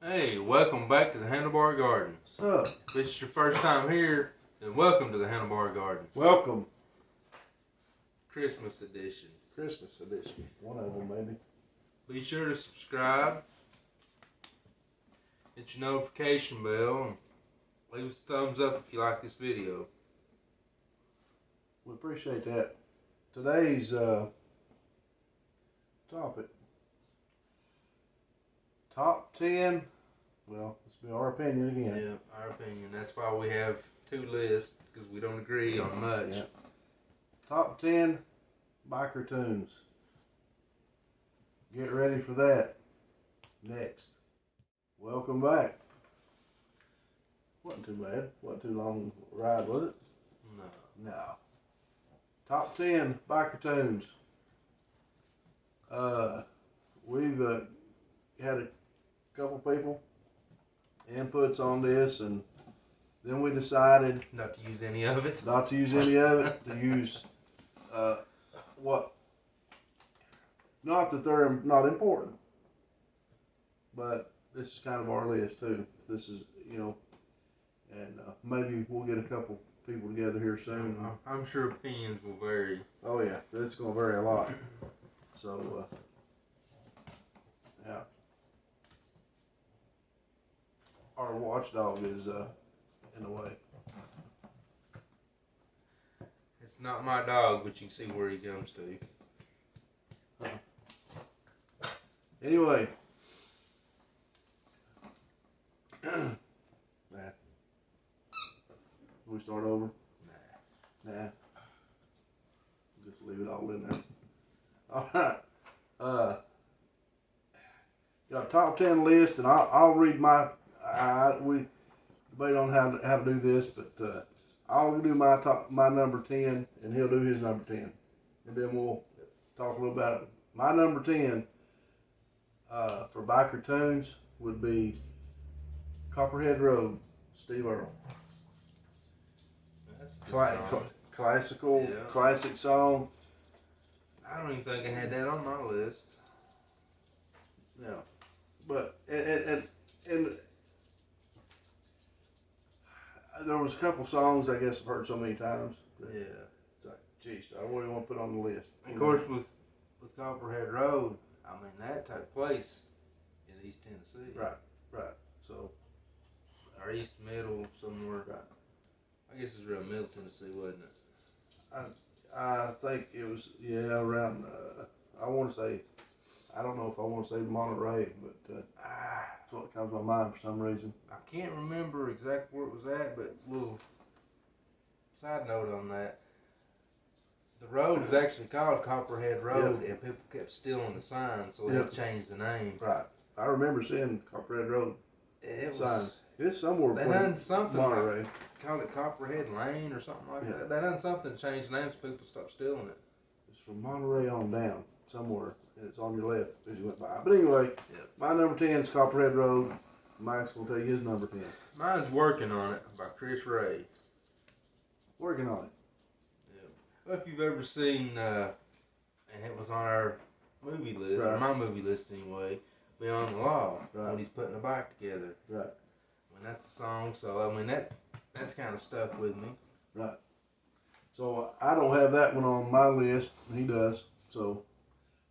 Hey, welcome back to the Handlebar Garden. What's up? If this is your first time here, then welcome to the Handlebar Garden. Welcome. Christmas edition. Christmas edition. One of them, maybe. Be sure to subscribe, hit your notification bell, and leave us a thumbs up if you like this video. We appreciate that. Today's topic. Top 10. Well, this will be our opinion again. Yeah, our opinion. That's why we have two lists, because we don't agree on much. Yeah. Top 10 biker tunes. Get ready for that. Next. Welcome back. Wasn't too bad. Wasn't too long ride, was it? No. No. Top 10 biker tunes. We've had a couple people inputs on this, and then we decided Not to use any of it. not to use any of it, to use what, not that they're not important, but this is kind of our list too. This is, and maybe we'll get a couple people together here soon. I'm sure opinions will vary. Oh yeah, it's going to vary a lot. So, yeah. Our watchdog is in the way. It's not my dog, but you can see where he jumps to. Anyway. We start over? Nah. Just leave it all in there. Alright. Got a top 10 list, and I'll read my. We debate on how to do this, but I'll do my number 10, and he'll do his number 10, and then we'll talk a little about it. My number 10 for biker tunes would be Copperhead Road, Steve Earle. That's a good song. Classic song. I don't even think I had that on my list. Yeah, but and there was a couple songs I guess I've heard so many times. Yeah. It's like, geez, I don't really want to put on the list. Of course, with Copperhead Road, I mean, that took place in East Tennessee. Right. So, or East Middle, somewhere. Right. I guess it's real Middle Tennessee, wasn't it? I think it was, around, I want to say, I don't know if I want to say Monterey, but that's what comes to my mind for some reason. I can't remember exactly where it was at, but little side note on that. The road was actually called Copperhead Road, and people kept stealing the sign, so they changed the name. Right. I remember seeing Copperhead Road signs. It's somewhere they done something Monterey. Called it Copperhead Lane or something like that. They done something to change names, people stopped stealing it. It's from Monterey on down, somewhere. It's on your left as you went by. But anyway, my number 10 is Copperhead Road. Mike's will tell you his number 10. Mine's Working on It by Chris Ray. Working on it. Yeah. Well, if you've ever seen, and it was on our movie list, or my movie list anyway, Beyond the Law, when he's putting a bike together. Right. I mean, that's a song, so I mean, that's kind of stuck with me. Right. So I don't have that one on my list. He does. So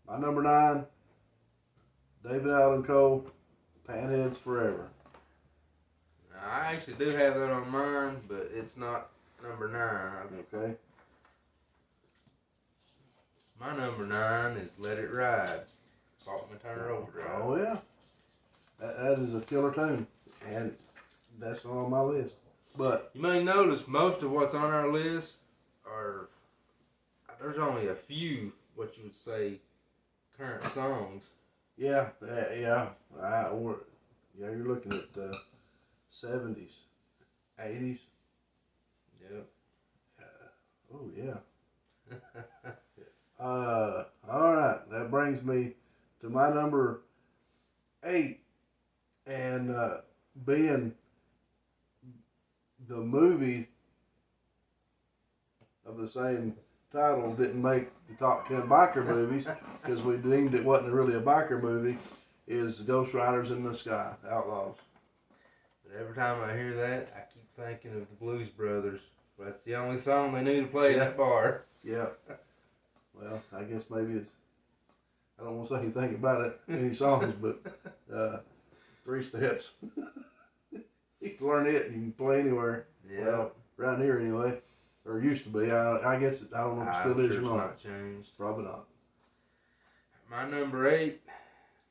my number 9, David Allen Coe, Panheads Forever. Now, I actually do have that on mine, but it's not number 9. Okay. My number 9 is Let It Ride, Faulkner Turner Overdrive. Oh yeah. That is a killer tune, and that's not on my list. But you may notice most of what's on our list there's only a few, what you would say, current songs. Yeah. You're looking at 70s, 80s. Yep. Oh yeah. All right. That brings me to my number 8, and being the movie of the same title didn't make the top 10 biker movies because we deemed it wasn't really a biker movie. is Ghost Riders in the Sky, Outlaws. But every time I hear that, I keep thinking of the Blues Brothers. That's the only song they knew to play in that bar. Yeah. Well, I guess maybe it's, I don't want to say anything about it, any songs, but 3 steps. You can learn it and you can play anywhere. Yeah. Well, around here anyway. Or used to be. I guess, I don't know if it still is or not. Not changed. Probably not. My number 8,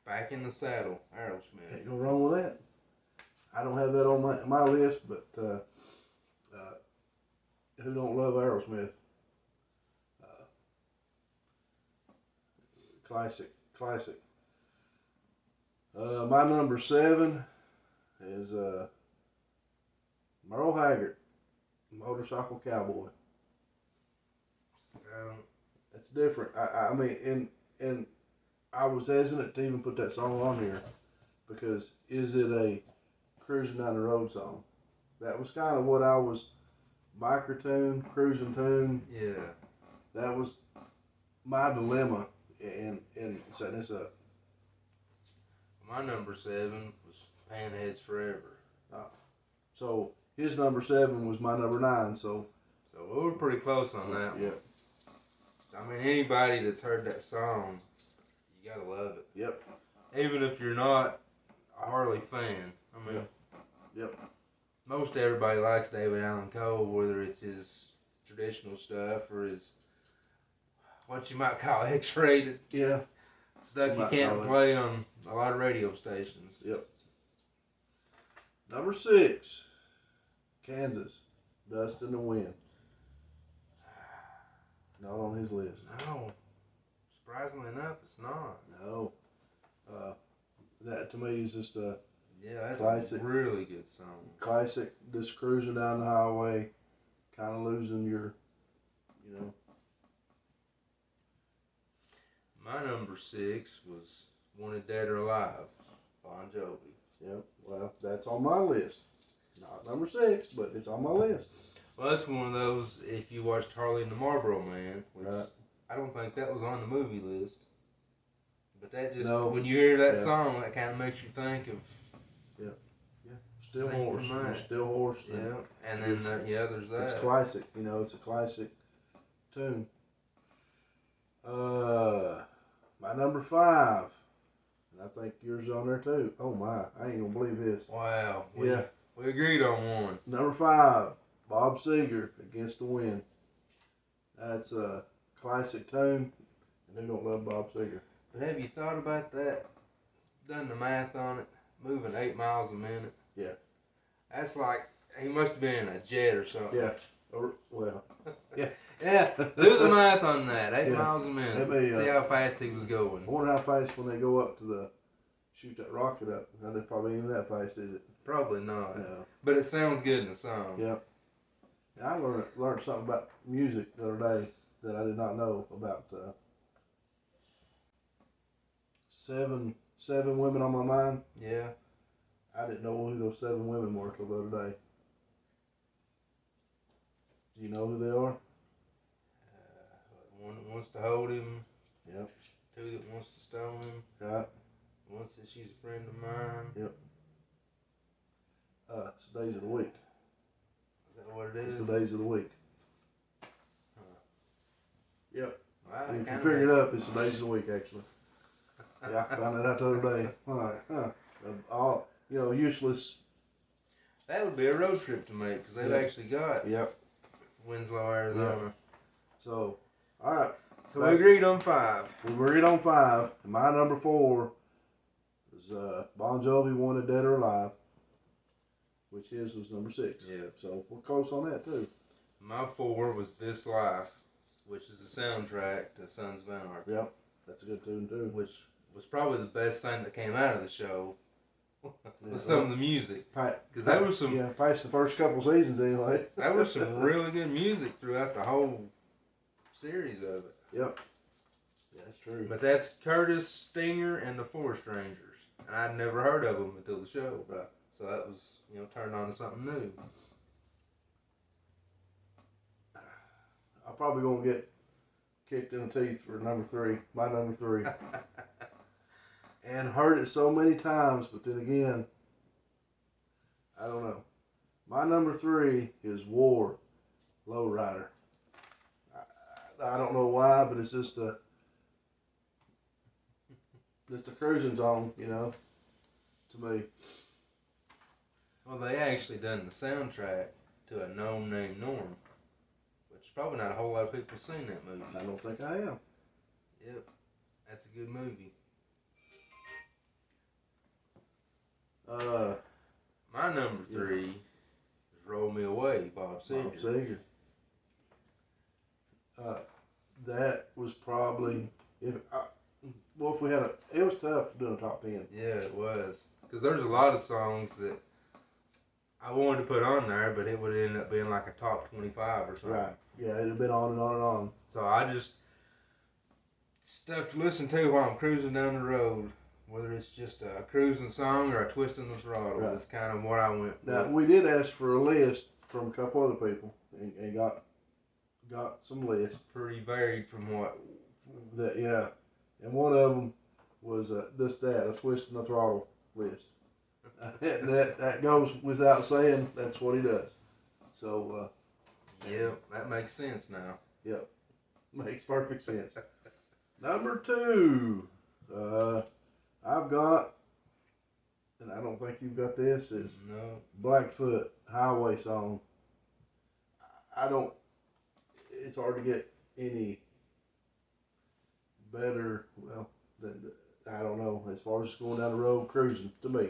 Back in the Saddle, Aerosmith. Can't go wrong with that. I don't have that on my list, but who don't love Aerosmith? Classic. My number 7 is Merle Haggard, Motorcycle Cowboy. That's different. I mean, and I was hesitant to even put that song on here because is it a cruising down the road song? That was kind of what I was, biker tune, cruising tune. Yeah. That was my dilemma in setting this up. My number 7 was Panheads Forever. So his number 7 was my number 9. So we were pretty close on that one. Yep. I mean, anybody that's heard that song, you gotta love it. Yep. Even if you're not a Harley fan. I mean, Yep. Most everybody likes David Allan Coe, whether it's his traditional stuff or his, what you might call X-rated. Yeah. Stuff you can't play on a lot of radio stations. Yep. Number 6, Kansas, Dust in the Wind. Not on his list. No. Surprisingly enough, it's not. No. That to me is just a that's classic. A really good song. Classic, just cruising down the highway, kind of losing your, My number 6 was Wanted Dead or Alive, Bon Jovi. Yep. Well, that's on my list. Not number 6, but it's on my list. Well, that's one of those, if you watched Harley and the Marlboro Man, which Right. I don't think that was on the movie list. But that just, No. when you hear that song, that kind of makes you think of... Still Sing Horse. from that. Still Horse. Yeah, and then, there's that. It's classic. It's a classic tune. My number 5, and I think yours is on there too. Oh my, I ain't gonna believe this. Wow. We agreed on one. Number 5, Bob Seeger, Against the Wind. That's a classic tune, and who don't love Bob Seeger? But have you thought about that? Done the math on it? Moving 8 miles a minute? Yeah. That's like, he must have been in a jet or something. Yeah. Well, yeah. Yeah, do the math on that. 8 Yeah. miles a minute. Maybe, See how fast he was going. I wonder how fast when they go up to shoot that rocket up. Now, they're probably even that fast, is it? Probably not. No. But it sounds good in the song. Yeah. I learned something about music the other day that I did not know about. 7 women on my mind. Yeah. I didn't know who those 7 women were till the other day. Do you know who they are? One that wants to hold him. Yep. 2 that wants to stone him. Right. 1 says she's a friend of mine. Yep. It's the days of the week. Is that what it is? It's the days of the week. Yep. Wow, If you figure it up, it's the days of the week, actually. Yeah, I found that out the other day. All, useless. That would be a road trip to make, because they've actually got Yep. Winslow, Arizona. Yep. So, all right. So we agreed on 5. We agreed on 5. And my number 4 is Bon Jovi, Wanted Dead or Alive, which his was number 6. Yeah. So we're close on that too. My 4 was This Life, which is the soundtrack to Sons of Anarchy. Yep. That's a good tune too. Which was probably the best thing that came out of the show. Was some of the music. Because there was some... Yeah, past the first couple seasons anyway. There was some really good music throughout the whole series of it. Yep. Yeah, that's true. But that's Curtis, Stinger, and the Four Strangers. And I'd never heard of them until the show. Right. So that was, turned on to something new. I'm probably going to get kicked in the teeth for number 3. My number 3. and heard it so many times, but then again, I don't know. My number 3 is War, Lowrider. I don't know why, but it's just a cruising song, you know, to me. Well, they actually done the soundtrack to A Gnome Named Norm, which probably not a whole lot of people seen that movie. I don't think I am. Yep, that's a good movie. My number 3 is Roll Me Away, Bob Seeger. Bob Seeger. That was probably, if we had it was tough doing a top 10. Yeah, it was. Because there's a lot of songs that I wanted to put on there, but it would end up being like a top 25 or something. Right. Yeah, it'd have been on and on and on. So I just stuff to listen to while I'm cruising down the road. Whether it's just a cruising song or a twist in the throttle. Right. That's kind of what I went with. Now, we did ask for a list from a couple other people and got some lists. Pretty varied from what. And one of them was a twist in the throttle list. that goes without saying. That's what he does. So. Yeah, that makes sense now. Yep, makes perfect sense. Number 2, I've got, and I don't think you've got this, is No. Blackfoot Highway Song. It's hard to get any better, I don't know, as far as just going down the road cruising, to me.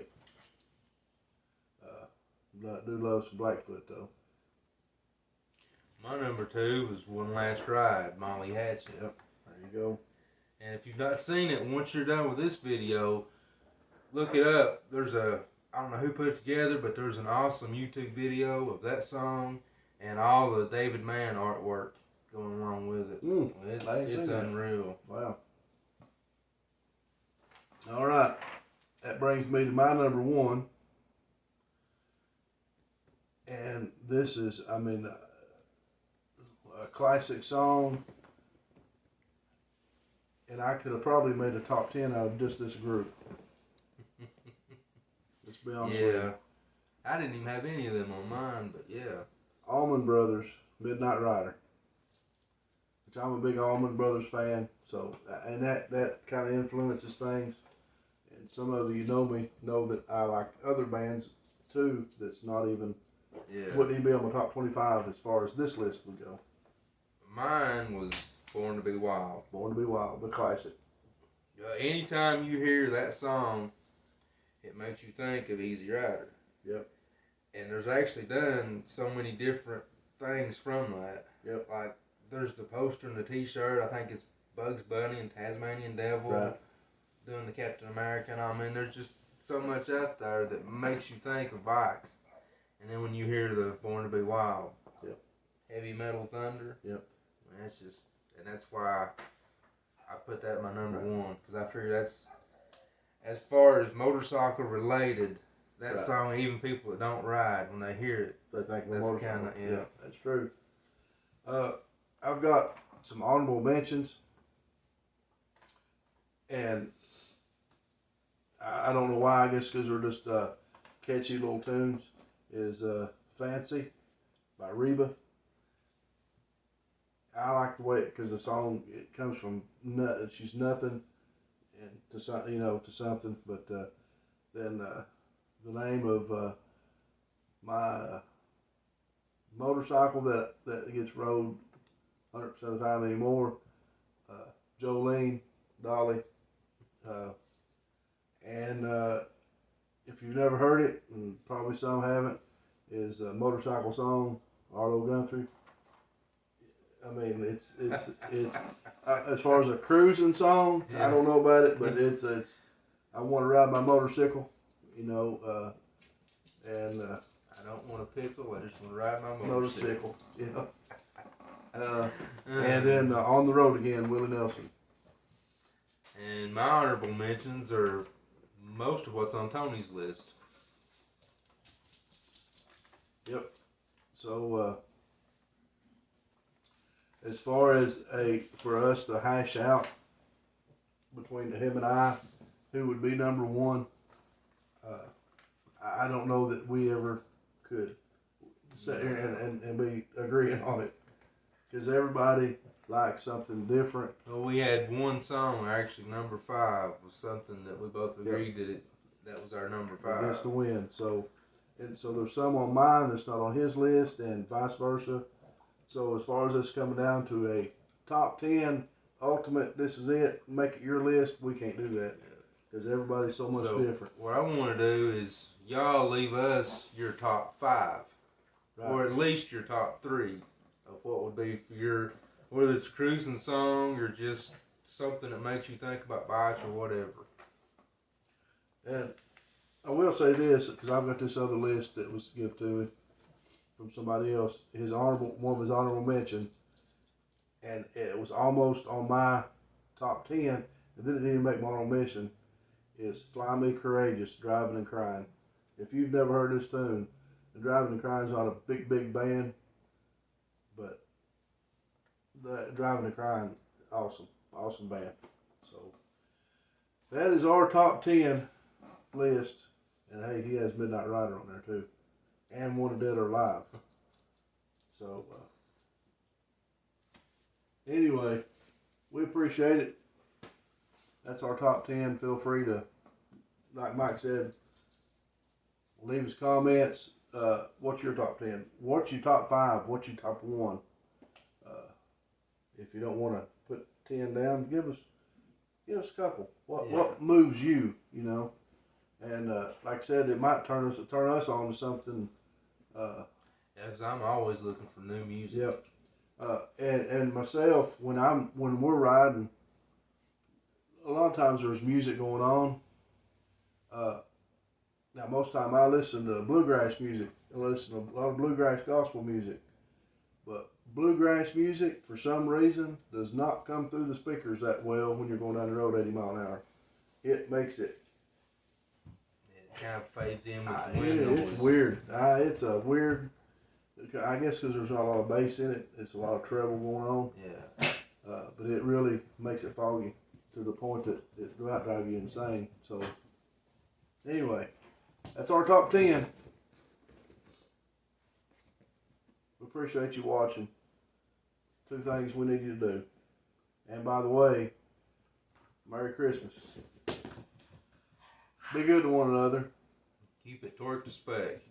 I do love some Blackfoot, though. My number 2 was One Last Ride, Molly Hatchet. Yep, there you go. And if you've not seen it, once you're done with this video, look it up. I don't know who put it together, but there's an awesome YouTube video of that song and all the David Mann artwork going along with it. It's unreal. Wow. All right. That brings me to my number 1. And this is, a classic song. And I could have probably made a top 10 out of just this group. Let's be honest with you. I didn't even have any of them on mine, but yeah. Allman Brothers, Midnight Rider. Which I'm a big Allman Brothers fan. So, and that kind of influences things. And some of you know me, know that I like other bands too that's not even, wouldn't even be on my top 25 as far as this list would go. Mine was Born to Be Wild. Born to Be Wild, the classic. Anytime you hear that song, it makes you think of Easy Rider. Yep. And there's actually done so many different things from that. Yep. Like, there's the poster and the t-shirt. I think it's Bugs Bunny and Tasmanian Devil doing the Captain America. And there's just so much out there that makes you think of bikes. And then when you hear the Born to Be Wild, Heavy Metal Thunder, that's why I put that in my number 1, because I figure that's, as far as motorcycle related, that song, even people that don't ride, when they hear it, they think of that's motorcycle. kind of, that's true. I've got some honorable mentions, and I don't know why, I guess because they're just catchy little tunes, is Fancy by Reba. I like the way, because the song, it comes from she's nothing and to something, but then the name of my motorcycle that gets rode 100% of the time anymore, Jolene, Dolly, and if you've never heard it, and probably some haven't, is a motorcycle song, Arlo Guthrie. It's as far as a cruising song, I don't know about it, but it's I want to ride my motorcycle, and I don't want a pickle, I just want to ride my motorcycle. And then On the Road Again, Willie Nelson. And my honorable mentions are most of what's on Tony's list. Yep. So as far as for us to hash out between him and I, who would be number one. I don't know that we ever could sit here and be agreeing on it, because everybody likes something different. Well, we had one song, actually number 5 was something that we both agreed that was our number 5. Against the wind. So there's some on mine that's not on his list, and vice versa. So as far as this coming down to a top 10 ultimate, this is it, make it your list, we can't do that, because everybody's so much different. What I want to do is y'all leave us your top 5, Right. or at least your top 3 of what would be for your, whether it's a cruising song or just something that makes you think about bikes or whatever. And I will say this, because I've got this other list that was given to me from somebody else. One of his honorable mention, and it was almost on my top 10, and then it didn't make my honorable mention, is Fly Me Courageous, Driving and Crying. If you've never heard this tune, the Driving and Crying is not a big band, but the Driving and Crying, awesome band. So that is our top 10 list, and hey, he has Midnight Rider on there too, and Wanted Dead or Alive. So anyway, we appreciate it. That's our top 10. Feel free to, like Mike said, leave us comments. What's your top 10? What's your top 5? What's your top 1? If you don't want to put 10 down, give us a couple. What moves you, you know? And like I said, it might turn us on to something. Yeah, because I'm always looking for new music. Yep. And myself, when we're riding, a lot of times there's music going on. Now most of the time I listen to bluegrass music. I listen to a lot of bluegrass gospel music. But bluegrass music, for some reason, does not come through the speakers that well when you're going down the road 80 miles an hour. It makes it. It kind of fades in with the wind. It's weird. It's a weird. I guess because there's not a lot of bass in it, it's a lot of treble going on. Yeah. But it really makes it foggy to the point that it might drive you insane. So anyway, that's our top 10. We appreciate you watching. 2 things we need you to do. And by the way, Merry Christmas. Be good to one another. Keep it torqued to spec.